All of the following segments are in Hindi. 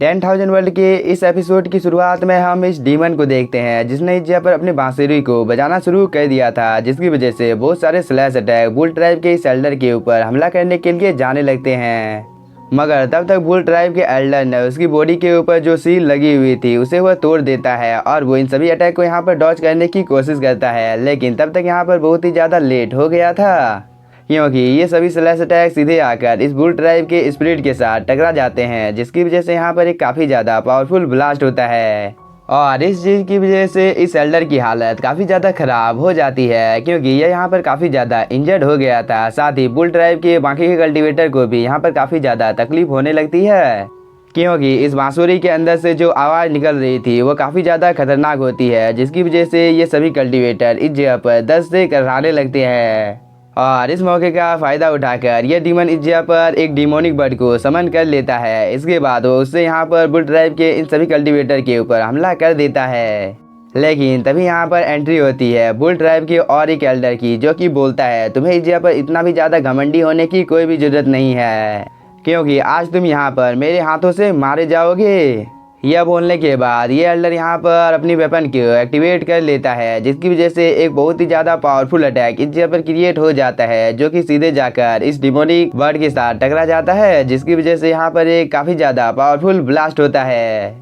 10,000 वर्ल्ड के इस एपिसोड की शुरुआत में हम इस डीमन को देखते हैं जिसने इस जगह पर अपनी बांसुरी को बजाना शुरू कर दिया था, जिसकी वजह से बहुत सारे स्लैश अटैक बुल ट्राइब के इस एल्डर के ऊपर हमला करने के लिए जाने लगते हैं। मगर तब तक बुल ट्राइब के एल्डर ने उसकी बॉडी के ऊपर जो सील लगी हुई थी उसे वह तोड़ देता है और वो इन सभी अटैक को यहाँ पर डॉज करने की कोशिश करता है, लेकिन तब तक यहाँ पर बहुत ही ज़्यादा लेट हो गया था, क्योंकि ये सभी स्लैश अटैक सीधे आकर इस बुल ट्राइब के स्पिरिट के साथ टकरा जाते हैं, जिसकी वजह से यहाँ पर एक काफ़ी ज़्यादा पावरफुल ब्लास्ट होता है। और इस चीज़ की वजह से इस एल्डर की हालत काफ़ी ज़्यादा ख़राब हो जाती है, क्योंकि यह यहाँ पर काफ़ी ज़्यादा इंजर्ड हो गया था। साथ ही बुल ट्राइब के बाकी के कल्टीवेटर को भी यहाँ पर काफ़ी ज़्यादा तकलीफ होने लगती है, क्योंकि इस बांसुरी के अंदर से जो आवाज़ निकल रही थी वो काफ़ी ज़्यादा खतरनाक होती है, जिसकी वजह से ये सभी कल्टीवेटर इस जगह पर दर्द से कराने लगते हैं। और इस मौके का फ़ायदा उठाकर यह डीमन इस जगह पर एक डिमोनिक बर्ड को समन कर लेता है। इसके बाद वो उससे यहाँ पर बुल ट्राइब के इन सभी कल्टीवेटर के ऊपर हमला कर देता है, लेकिन तभी यहाँ पर एंट्री होती है बुल ट्राइब की और एक एल्डर की, जो कि बोलता है तुम्हें इस जगह पर इतना भी ज़्यादा घमंडी होने की कोई भी ज़रूरत नहीं है, क्योंकि आज तुम यहाँ पर मेरे हाथों से मारे जाओगे। यह बोलने के बाद ये एल्डर यहाँ पर अपनी वेपन को एक्टिवेट कर लेता है, जिसकी वजह से एक बहुत ही ज़्यादा पावरफुल अटैक इस जगह पर क्रिएट हो जाता है, जो कि सीधे जाकर इस डिमोनिक बर्ड के साथ टकरा जाता है, जिसकी वजह से यहाँ पर एक काफ़ी ज़्यादा पावरफुल ब्लास्ट होता है।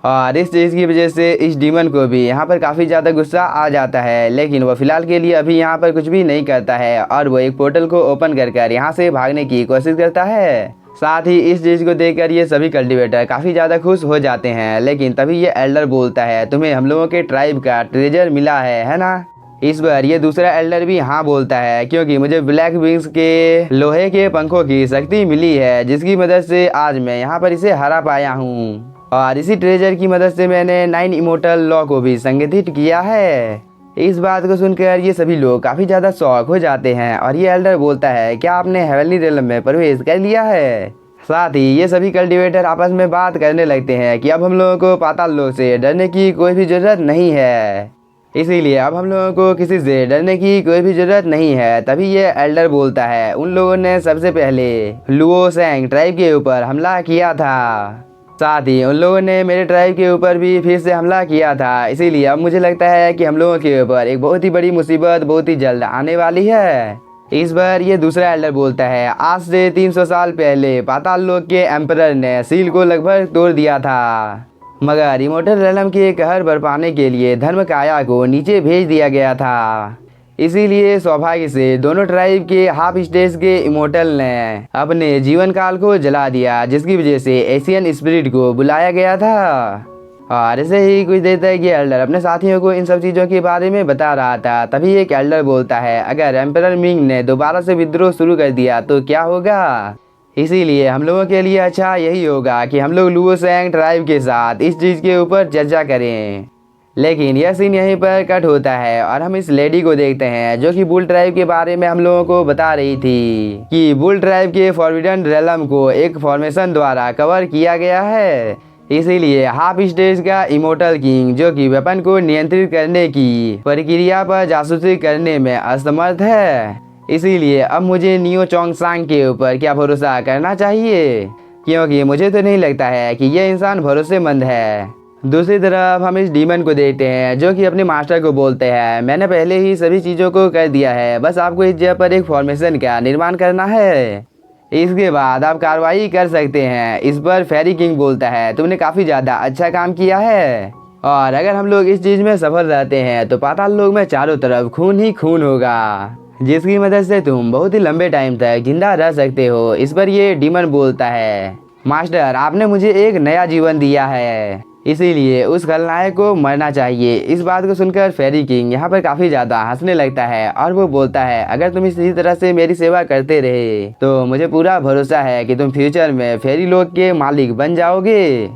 और इस चीज़ की वजह से इस डीमन को भी यहाँ पर काफ़ी ज़्यादा गुस्सा आ जाता है, लेकिन वह फ़िलहाल के लिए अभी यहाँ पर कुछ भी नहीं करता है और वो एक पोर्टल को ओपन कर यहाँ से भागने की कोशिश करता है। साथ ही इस चीज़ को देखकर ये सभी कल्टीवेटर काफ़ी ज़्यादा खुश हो जाते हैं, लेकिन तभी ये एल्डर बोलता है तुम्हें हम लोगों के ट्राइब का ट्रेजर मिला है ना। इस बार ये दूसरा एल्डर भी हाँ बोलता है, क्योंकि मुझे ब्लैक विंग्स के लोहे के पंखों की शक्ति मिली है, जिसकी मदद से आज मैं यहाँ पर इसे हरा पाया हूँ, और इसी ट्रेजर की मदद से मैंने 9 इमोर्टल लॉ को भी संगठित किया है। इस बात को सुनकर ये सभी लोग काफ़ी ज़्यादा शॉक हो जाते हैं और ये एल्डर बोलता है क्या आपने हेवनली रेलम में प्रवेश कर लिया है। साथ ही ये सभी कल्टीवेटर आपस में बात करने लगते हैं कि अब हम लोगों को पाताल लोक से डरने की कोई भी ज़रूरत नहीं है, इसीलिए अब हम लोगों को किसी से डरने की कोई भी ज़रूरत नहीं है। तभी ये एल्डर बोलता है उन लोगों ने सबसे पहले लुओसेंग ट्राइब के ऊपर हमला किया था, साथ ही उन लोगों ने मेरे ट्राइब के ऊपर भी फिर से हमला किया था, इसीलिए अब मुझे लगता है कि हम लोगों के ऊपर एक बहुत ही बड़ी मुसीबत बहुत ही जल्द आने वाली है। इस बार ये दूसरा एल्डर बोलता है आज से 300 साल पहले पाताल लोक के एम्परर ने सील को लगभग तोड़ दिया था, मगर इमोर्टल रेलम के कहर बरपाने के लिए धर्म काया को नीचे भेज दिया गया था, इसीलिए सौभाग्य से दोनों ट्राइब के हाफ स्टेज के इमोर्टल ने अपने जीवन काल को जला दिया, जिसकी वजह से एशियन स्पिरिट को बुलाया गया था। और ऐसे ही कुछ देर तक ये एल्डर अपने साथियों को इन सब चीज़ों के बारे में बता रहा था। तभी एक एल्डर बोलता है अगर एम्परर मिंग ने दोबारा से विद्रोह शुरू कर दिया तो क्या होगा, इसीलिए हम लोगों के लिए अच्छा यही होगा कि हम लोग लुओसेंग ट्राइब के साथ इस चीज़ के ऊपर चर्चा करें। लेकिन यह सीन यहीं पर कट होता है और हम इस लेडी को देखते हैं जो कि बुल ट्राइब के बारे में हम लोगों को बता रही थी कि बुल ट्राइब के फॉरबिडन रेलम को एक फॉर्मेशन द्वारा कवर किया गया है, इसीलिए हाफ स्टेज का इमोर्टल किंग जो कि वेपन को नियंत्रित करने की प्रक्रिया पर जासूसी करने में असमर्थ है, इसीलिए अब मुझे नियो चोंगसांग के ऊपर क्या भरोसा करना चाहिए, क्योंकि मुझे तो नहीं लगता है कि यह इंसान भरोसेमंद है। दूसरी तरफ हम इस डीमन को देखते हैं जो कि अपने मास्टर को बोलते हैं मैंने पहले ही सभी चीज़ों को कर दिया है, बस आपको इस जगह पर एक फॉर्मेशन का निर्माण करना है, इसके बाद आप कार्रवाई कर सकते हैं। इस पर फेरी किंग बोलता है तुमने काफ़ी ज़्यादा अच्छा काम किया है, और अगर हम लोग इस चीज़ में सफल रहते हैं तो पाताल लोक में चारों तरफ खून ही खून होगा, जिसकी मदद से तुम बहुत ही लंबे टाइम तक जिंदा रह सकते हो। इस पर ये डीमन बोलता है मास्टर आपने मुझे एक नया जीवन दिया है, इसीलिए उस खलनायक को मरना चाहिए। इस बात को सुनकर फेरी किंग यहाँ पर काफ़ी ज़्यादा हंसने लगता है और वो बोलता है अगर तुम इसी तरह से मेरी सेवा करते रहे तो मुझे पूरा भरोसा है कि तुम फ्यूचर में फेरी लोक के मालिक बन जाओगे।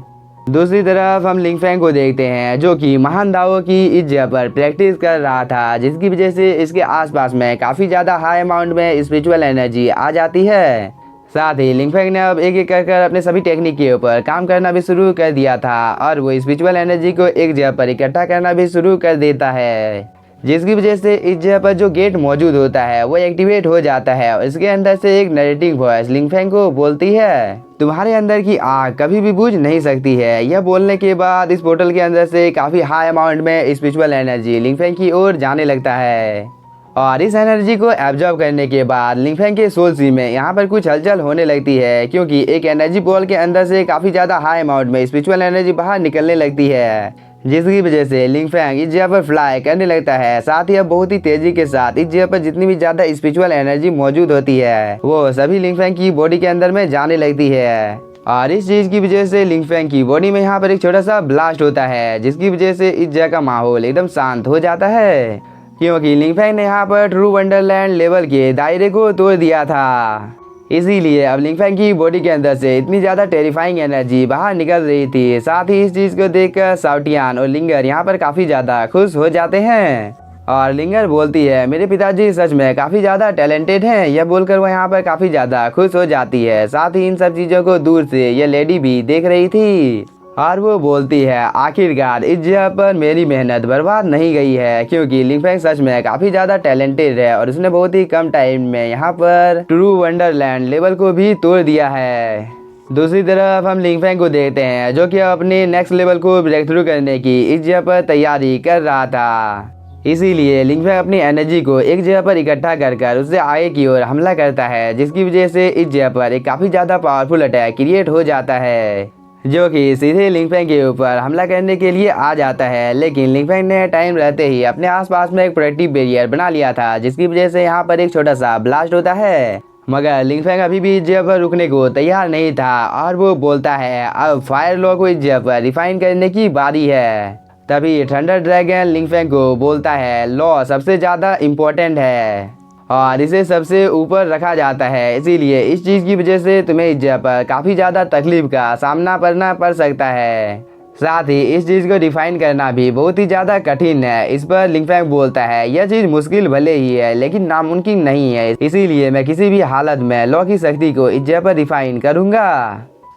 दूसरी तरफ हम लिंगफेंग को देखते हैं जो कि महान दावों की इस जगह पर प्रैक्टिस कर रहा था, जिसकी वजह से इसके आसपास में काफ़ी ज़्यादा हाई अमाउंट में स्पिरिचुअल एनर्जी आ जाती है। साथ ही लिंगफेंग ने अब एक एक कर अपने सभी टेक्निक के ऊपर काम करना भी शुरू कर दिया था और वो स्पिरिचुअल एनर्जी को एक जगह पर इकट्ठा करना भी शुरू कर देता है, जिसकी वजह से इस जगह पर जो गेट मौजूद होता है वो एक्टिवेट हो जाता है और इसके अंदर से एक नरेटिंग वॉइस लिंगफेंग को बोलती है, तुम्हारे अंदर की आग कभी भी बुझ नहीं सकती है। यह बोलने के बाद इस पोर्टल के अंदर से काफी हाई अमाउंट में स्पिरिचुअल एनर्जी लिंगफेंग की ओर जाने लगता है और इस एनर्जी को एब्जॉर्ब करने के बाद लिंगफेंग के सोल सी में यहाँ पर कुछ हलचल होने लगती है, क्योंकि एक एनर्जी बॉल के अंदर से काफी ज्यादा हाई अमाउंट में स्पिरिचुअल एनर्जी बाहर निकलने लगती है, जिसकी वजह से लिंगफेंग इस जगह पर फ्लाई करने लगता है। साथ ही अब बहुत ही तेजी के साथ इस जगह पर जितनी भी ज्यादा स्पिरिचुअल एनर्जी मौजूद होती है वो सभी लिंगफेंग की बॉडी के अंदर में जाने लगती है और इस चीज की वजह से लिंगफेंग की बॉडी में यहाँ पर एक छोटा सा ब्लास्ट होता है, जिसकी वजह से इस जगह का माहौल एकदम शांत हो जाता है, क्योंकि लिंगफेंग ने यहाँ पर ट्रू वंडरलैंड लेवल के दायरे को तोड़ दिया था। इसीलिए अब लिंगफेंग की बॉडी के अंदर से इतनी ज़्यादा टेरिफाइंग एनर्जी बाहर निकल रही थी। साथ ही इस चीज़ को देखकर शाओटियान और लिंगर यहाँ पर काफ़ी ज़्यादा खुश हो जाते हैं और लिंगर बोलती है, मेरे पिताजी सच में काफ़ी ज़्यादा टैलेंटेड हैं। यह बोलकर वो यहाँ पर काफ़ी ज़्यादा खुश हो जाती है। साथ ही इन सब चीज़ों को दूर से यह लेडी भी देख रही थी और वो बोलती है, आखिरकार इस जगह पर मेरी मेहनत बर्बाद नहीं गई है, क्योंकि लिंगफेंग सच में काफ़ी ज़्यादा टैलेंटेड है और उसने बहुत ही कम टाइम में यहाँ पर ट्रू वंडरलैंड लेवल को भी तोड़ दिया है। दूसरी तरफ हम लिंगफेंग को देखते हैं जो कि अपने नेक्स्ट लेवल को ब्रेक थ्रू करने की इस जगह पर तैयारी कर रहा था। इसीलिए लिंगफेंग अपनी एनर्जी को एक जगह पर इकट्ठा कर उससे आगे की ओर हमला करता है, जिसकी वजह से इस जगह पर एक काफ़ी ज़्यादा पावरफुल अटैक क्रिएट हो जाता है जो कि सीधे लिंगफेंग के ऊपर हमला करने के लिए आ जाता है। लेकिन लिंगफेंग ने टाइम रहते ही अपने आसपास में एक प्रोटेक्टिव बैरियर बना लिया था, जिसकी वजह से यहाँ पर एक छोटा सा ब्लास्ट होता है। मगर लिंगफेंग अभी भी इस जगह पर रुकने को तैयार नहीं था और वो बोलता है, अब फायर लॉ को इस जगह पर रिफाइन करने की बारी है। तभी थंडर ड्रैगन लिंगफेंग को बोलता है, लॉ सबसे ज़्यादा इम्पोर्टेंट है और इसे सबसे ऊपर रखा जाता है, इसीलिए इस चीज़ की वजह से तुम्हें इस जगह पर काफ़ी ज़्यादा तकलीफ का सामना करना पड़ सकता है। साथ ही इस चीज़ को डिफाइन करना भी बहुत ही ज़्यादा कठिन है। इस पर लिंगफेंग बोलता है, यह चीज़ मुश्किल भले ही है लेकिन नामुमकिन नहीं है, इसीलिए मैं किसी भी हालत में लॉ की शक्ति को इस जगह पर डिफाइन करूँगा,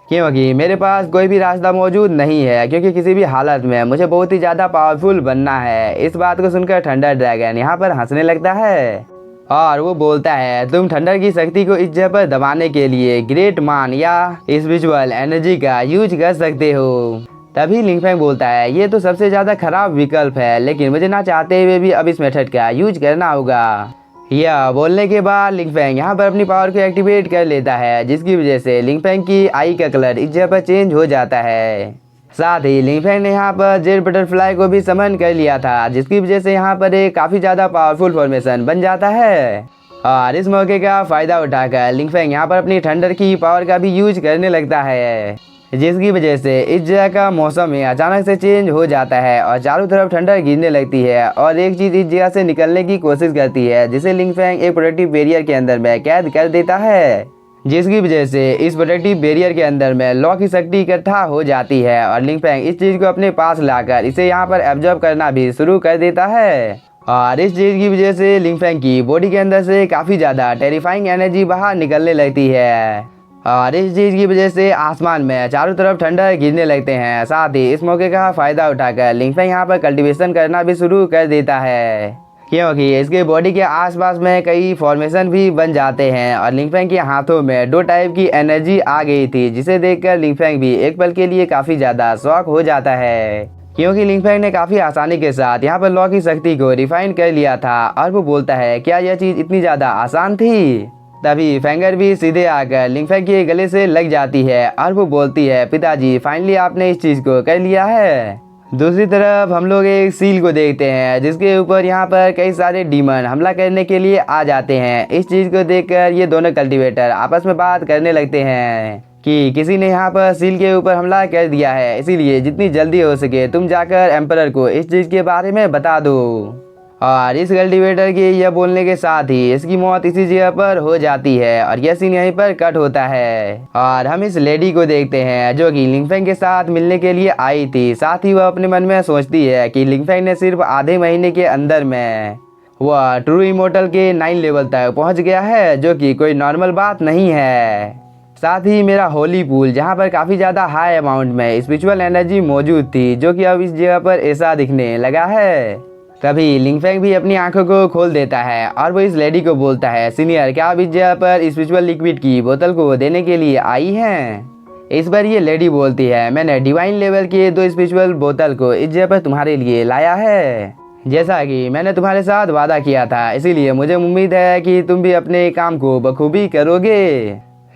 क्योंकि मेरे पास कोई भी रास्ता मौजूद नहीं है, क्योंकि किसी भी हालत में मुझे बहुत ही ज़्यादा पावरफुल बनना है। इस बात को सुनकर थंडर ड्रैगन यहाँ पर हंसने लगता है और वो बोलता है, तुम थंडर की शक्ति को इस जगह पर दबाने के लिए ग्रेट मान या स्पिरिचुअल एनर्जी का यूज कर सकते हो। तभी लिंगफेंग बोलता है, ये तो सबसे ज़्यादा खराब विकल्प है, लेकिन मुझे ना चाहते हुए भी अब इस मेथड का यूज करना होगा। यह बोलने के बाद लिंगफेंग यहाँ पर अपनी पावर को एक्टिवेट कर लेता है, जिसकी वजह से लिंगफेंग की आई का कलर इस जगह पर चेंज हो जाता है। साथ ही लिंगफेंग ने यहाँ पर जेड बटरफ्लाई को भी समन कर लिया था, जिसकी वजह से यहाँ पर एक काफ़ी ज़्यादा पावरफुल फॉर्मेशन बन जाता है और इस मौके का फ़ायदा उठाकर लिंगफेंग यहाँ पर अपनी थंडर की पावर का भी यूज करने लगता है, जिसकी वजह से इस जगह का मौसम में अचानक से चेंज हो जाता है और चारों तरफ ठंडर गिरने लगती है और एक चीज़ इस जगह से निकलने की कोशिश करती है, जिसे लिंगफेंग एक प्रोटेक्टिव बैरियर के अंदर में कैद कर देता है, जिसकी वजह से इस प्रोटेक्टिव बैरियर के अंदर में लॉ की शक्ति इकट्ठा हो जाती है और लिंगफेंग इस चीज़ को अपने पास लाकर इसे यहाँ पर एब्जॉर्ब करना भी शुरू कर देता है और इस चीज़ की वजह से लिंगफेंग की बॉडी के अंदर से काफ़ी ज़्यादा टेरिफाइंग एनर्जी बाहर निकलने लगती है और इस चीज़ की वजह से आसमान में चारों तरफ ठंडर गिरने लगते हैं। साथ ही इस मौके का फ़ायदा उठाकर लिंगफेंग यहाँ पर कल्टीवेशन करना भी शुरू कर देता है, क्योंकि इसके बॉडी के आसपास में कई फॉर्मेशन भी बन जाते हैं और लिंगफेंग के हाथों में 2 टाइप की एनर्जी आ गई थी, जिसे देखकर लिंगफेंग भी एक पल के लिए काफ़ी ज़्यादा शॉक हो जाता है, क्योंकि लिंगफेंग ने काफ़ी आसानी के साथ यहाँ पर लॉ की शक्ति को रिफाइन कर लिया था और वो बोलता है, क्या यह चीज़ इतनी ज़्यादा आसान थी। तभी फेंगर भी सीधे आकर लिंगफेंग के गले से लग जाती है और वो बोलती है, पिताजी फाइनली आपने इस चीज़ को कर लिया है। दूसरी तरफ हम लोग एक सील को देखते हैं, जिसके ऊपर यहाँ पर कई सारे डीमन हमला करने के लिए आ जाते हैं। इस चीज़ को देखकर ये दोनों कल्टीवेटर आपस में बात करने लगते हैं कि किसी ने यहाँ पर सील के ऊपर हमला कर दिया है, इसीलिए जितनी जल्दी हो सके तुम जाकर एम्परर को इस चीज़ के बारे में बता दो। और इस कल्टीवेटर के यह बोलने के साथ ही इसकी मौत इसी जगह पर हो जाती है और यह सीन यहीं पर कट होता है और हम इस लेडी को देखते हैं जो कि लिंगफेंग के साथ मिलने के लिए आई थी। साथ ही वह अपने मन में सोचती है कि लिंगफेंग ने सिर्फ आधे महीने के अंदर में वह ट्रू इमोर्टल के 9 लेवल तक पहुंच गया है, जो कि कोई नॉर्मल बात नहीं है। साथ ही मेरा होली पूल जहां पर काफ़ी ज़्यादा हाई अमाउंट में स्पिरिचुअल एनर्जी मौजूद थी, जो कि अब इस जगह पर ऐसा दिखने लगा है। तभी लिंगफेंग भी अपनी आंखों को खोल देता है और वो इस लेडी को बोलता है, सीनियर क्या आप इस जगह पर स्पिरिचुअल लिक्विड की बोतल को देने के लिए आई हैं? इस बार ये लेडी बोलती है, मैंने डिवाइन लेवल के 2 स्पिरिचुअल बोतल को इस जगह पर तुम्हारे लिए लाया है। जैसा कि मैंने तुम्हारे साथ वादा किया था, इसीलिए मुझे उम्मीद है कि तुम भी अपने काम को बखूबी करोगे,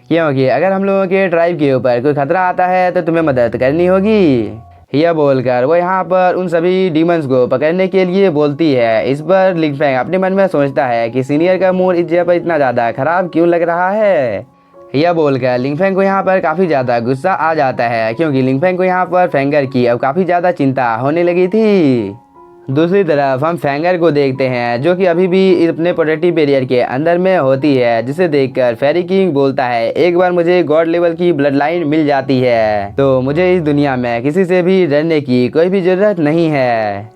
क्योंकि अगर हम लोगों के ट्राइब के ऊपर कोई खतरा आता है तो तुम्हें मदद करनी होगी। यह बोलकर वो यहाँ पर उन सभी डीमंस को पकड़ने के लिए बोलती है। इस पर लिंगफेंग अपने मन में सोचता है कि सीनियर का मूड इस जगह पर इतना ज़्यादा खराब क्यों लग रहा है। यह बोलकर लिंगफेंग को यहाँ पर काफ़ी ज़्यादा गुस्सा आ जाता है, क्योंकि लिंगफेंग को यहाँ पर फेंगर की अब काफ़ी ज़्यादा चिंता होने लगी थी। दूसरी तरफ हम फेंगर को देखते हैं, जो कि अभी भी अपने प्रोटेक्टिव बैरियर के अंदर में होती है, जिसे देखकर फेरी किंग बोलता है, एक बार मुझे गॉड लेवल की ब्लड लाइन मिल जाती है तो मुझे इस दुनिया में किसी से भी डरने की कोई भी जरूरत नहीं है।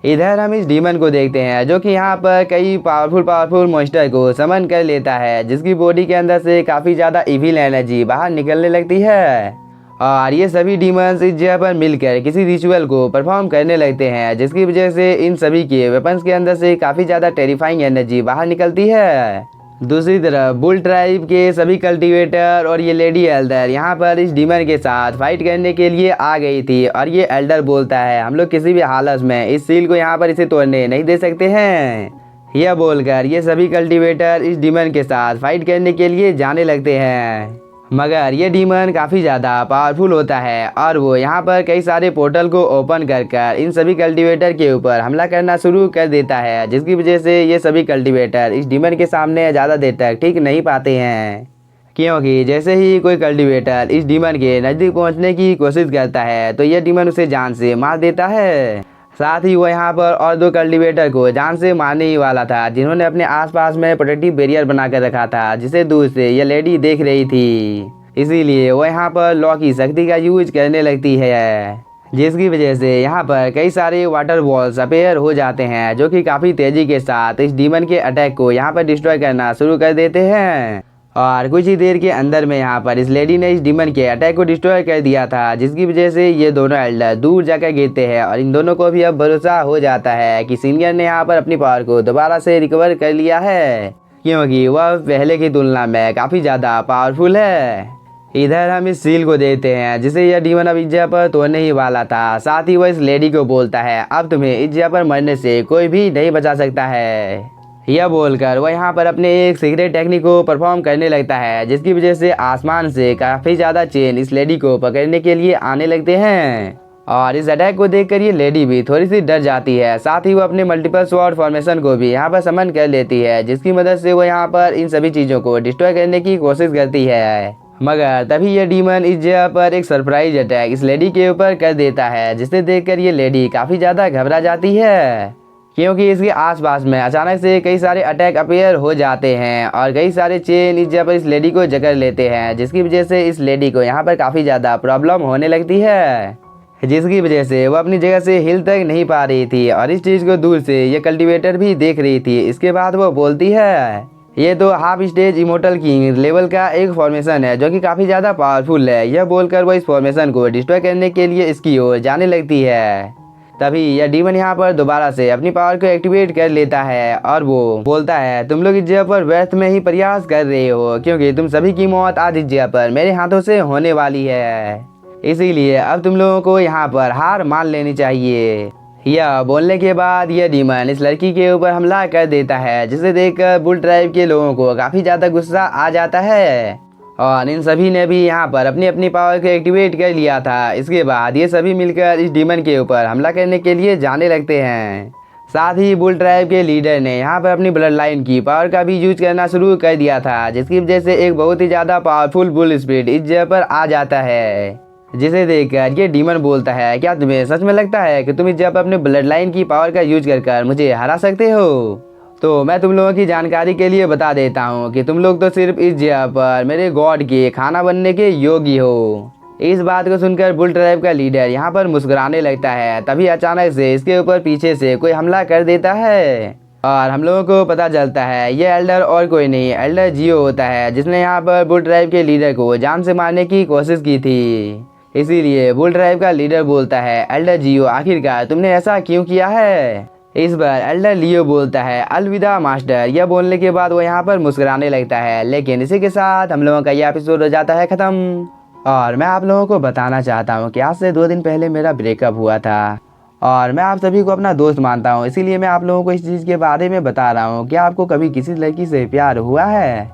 इधर हम इस डीमन को देखते हैं, जो कि यहाँ पर कई पावरफुल मॉन्स्टर को समन कर लेता है, जिसकी बॉडी के अंदर से काफ़ी ज़्यादा इविल एनर्जी बाहर निकलने लगती है और ये सभी डीमंस इस जगह पर मिलकर किसी रिचुअल को परफॉर्म करने लगते हैं, जिसकी वजह से इन सभी के वेपन्स के अंदर से काफ़ी ज़्यादा टेरिफाइंग एनर्जी बाहर निकलती है। दूसरी तरफ बुल ट्राइब के सभी कल्टीवेटर और ये लेडी एल्डर यहाँ पर इस डीमन के साथ फाइट करने के लिए आ गई थी और ये एल्डर बोलता है, हम लोग किसी भी हालत में इस सील को यहाँ पर इसे तोड़ने नहीं दे सकते हैं। यह बोलकर ये सभी कल्टीवेटर इस डीमन के साथ फाइट करने के लिए जाने लगते हैं, मगर ये डीमन काफ़ी ज़्यादा पावरफुल होता है और वो यहाँ पर कई सारे पोर्टल को ओपन कर इन सभी कल्टीवेटर के ऊपर हमला करना शुरू कर देता है, जिसकी वजह से ये सभी कल्टीवेटर इस डीमन के सामने ज़्यादा देर तक टिक नहीं पाते हैं, क्योंकि जैसे ही कोई कल्टीवेटर इस डीमन के नज़दीक पहुँचने की कोशिश करता है तो यह डीमन उसे जान से मार देता है। साथ ही वो यहाँ पर और 2 कल्टीवेटर को जान से मारने ही वाला था, जिन्होंने अपने आसपास में प्रोटेक्टिव बैरियर बना कर रखा था, जिसे दूर से ये लेडी देख रही थी। इसीलिए वो यहाँ पर लॉ की शक्ति का यूज करने लगती है, जिसकी वजह से यहाँ पर कई सारे वाटर वॉल्स अपेयर हो जाते हैं, जो कि काफ़ी तेज़ी के साथ इस डीमन के अटैक को यहाँ पर डिस्ट्रॉय करना शुरू कर देते हैं। और कुछ ही देर के अंदर में यहाँ पर इस लेडी ने इस डीमन के अटैक को डिस्ट्रॉय कर दिया था, जिसकी वजह से ये दोनों एल्डर दूर जाकर गिरते हैं और इन दोनों को भी अब भरोसा हो जाता है कि सीनियर ने यहाँ पर अपनी पावर को दोबारा से रिकवर कर लिया है, क्योंकि वह पहले की तुलना में काफ़ी ज़्यादा पावरफुल है। इधर हम इस सील को देखते हैं, जिसे यह डीमन अब इस जगह पर तोड़ने ही वाला था। साथ ही वह इस लेडी को बोलता है, अब तुम्हें इस जगह पर मरने से कोई भी नहीं बचा सकता है। यह बोलकर वह यहाँ पर अपने एक सीक्रेट टेक्निक को परफॉर्म करने लगता है, जिसकी वजह से आसमान से काफ़ी ज़्यादा चेन इस लेडी को पकड़ने के लिए आने लगते हैं और इस अटैक को देखकर ये लेडी भी थोड़ी सी डर जाती है। साथ ही वो अपने मल्टीपल स्वॉर्ड फॉर्मेशन को भी यहाँ पर समन कर लेती है, जिसकी मदद से वो यहाँ पर इन सभी चीज़ों को डिस्ट्रॉय करने की कोशिश करती है। मगर तभी यह डीमन इस जगह पर एक सरप्राइज अटैक इस लेडी के ऊपर कर देता है, जिसे देखकर ये लेडी काफ़ी ज़्यादा घबरा जाती है, क्योंकि इसके आसपास में अचानक से कई सारे अटैक अपेयर हो जाते हैं और कई सारे चेन इस जगह पर इस लेडी को जकड़ लेते हैं, जिसकी वजह से इस लेडी को यहाँ पर काफ़ी ज़्यादा प्रॉब्लम होने लगती है, जिसकी वजह से वो अपनी जगह से हिल तक नहीं पा रही थी और इस चीज़ को दूर से ये कल्टीवेटर भी देख रही थी। इसके बाद वो बोलती है, ये तो half stage immortal king level का एक फॉर्मेशन है, जो कि काफ़ी ज़्यादा पावरफुल है। यह बोलकर वो इस फॉर्मेशन को डिस्ट्रॉय करने के लिए इसकी ओर जाने लगती है। तभी यह डीमन यहाँ पर दोबारा से अपनी पावर को एक्टिवेट कर लेता है और वो बोलता है, तुम लोग इस जगह पर व्यर्थ में ही प्रयास कर रहे हो, क्योंकि तुम सभी की मौत आज इस जगह पर मेरे हाथों से होने वाली है, इसीलिए अब तुम लोगों को यहाँ पर हार मान लेनी चाहिए। यह बोलने के बाद यह डीमन इस लड़की के ऊपर हमला कर देता है, जिसे देखकर बुल ट्राइब के लोगों को काफ़ी ज़्यादा गुस्सा आ जाता है और इन सभी ने भी यहाँ पर अपनी अपनी पावर को एक्टिवेट कर लिया था। इसके बाद ये सभी मिलकर इस डीमन के ऊपर हमला करने के लिए जाने लगते हैं। साथ ही बुल ट्राइब के लीडर ने यहाँ पर अपनी ब्लड लाइन की पावर का भी यूज करना शुरू कर दिया था, जिसकी वजह से एक बहुत ही ज़्यादा पावरफुल बुल स्पिरिट इस जगह पर आ जाता है, जिसे देखकर ये डीमन बोलता है, क्या तुम्हें सच में लगता है कि तुम इस जगह पर अपने ब्लड लाइन की पावर का यूज कर मुझे हरा सकते हो? तो मैं तुम लोगों की जानकारी के लिए बता देता हूँ कि तुम लोग तो सिर्फ इस जगह पर मेरे गॉड के खाना बनने के योग्य हो। इस बात को सुनकर बुल ट्राइब का लीडर यहाँ पर मुस्कुराने लगता है। तभी अचानक से इसके ऊपर पीछे से कोई हमला कर देता है और हम लोगों को पता चलता है ये एल्डर और कोई नहीं, एल्डर जियो होता है, जिसने यहाँ पर बुल ट्राइब के लीडर को जान से मारने की कोशिश की थी। इसीलिए बुल ट्राइब का लीडर बोलता है, एल्डर जियो आखिरकार तुमने ऐसा क्यों किया है? इस बार एल्डर लियो बोलता है अलविदा मास्टर। यह बोलने के बाद वो यहाँ पर मुस्कुराने लगता है। लेकिन इसी के साथ हम लोगों का यह एपिसोड हो जाता है ख़त्म। और मैं आप लोगों को बताना चाहता हूँ कि आज से 2 दिन पहले मेरा ब्रेकअप हुआ था और मैं आप सभी को अपना दोस्त मानता हूँ, इसीलिए मैं आप लोगों को इस चीज़ के बारे में बता रहा हूँ कि आपको कभी किसी लड़की से प्यार हुआ है।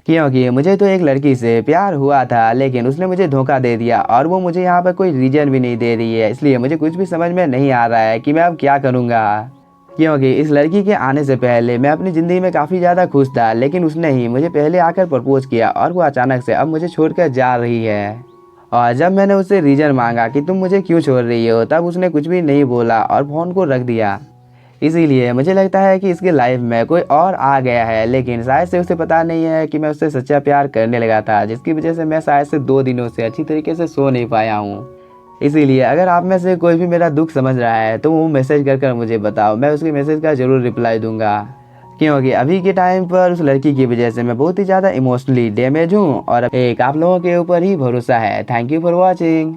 क्योंकि मुझे तो एक लड़की से प्यार हुआ था, लेकिन उसने मुझे धोखा दे दिया और वो मुझे यहाँ पर कोई रीज़न भी नहीं दे रही है। इसलिए मुझे कुछ भी समझ में नहीं आ रहा है कि मैं अब क्या करूँगा। क्योंकि इस लड़की के आने से पहले मैं अपनी ज़िंदगी में काफ़ी ज़्यादा खुश था, लेकिन उसने ही मुझे पहले आकर प्रपोज किया और वो अचानक से अब मुझे छोड़कर जा रही है। और जब मैंने उससे रीज़न मांगा कि तुम मुझे क्यों छोड़ रही हो, तब उसने कुछ भी नहीं बोला और फ़ोन को रख दिया। इसीलिए मुझे लगता है कि इसके लाइफ में कोई और आ गया है, लेकिन शायद से उसे पता नहीं है कि मैं उससे सच्चा प्यार करने लगा था, जिसकी वजह से मैं शायद से 2 दिनों से अच्छी तरीके से सो नहीं पाया हूँ। इसीलिए अगर आप में से कोई भी मेरा दुख समझ रहा है तो वो मैसेज कर मुझे बताओ, मैं उसके मैसेज का ज़रूर रिप्लाई दूंगा। क्योंकि अभी के टाइम पर उस लड़की की वजह से मैं बहुत ही ज़्यादा इमोशनली डैमेज हूँ और एक आप लोगों के ऊपर ही भरोसा है। Thank you for watching.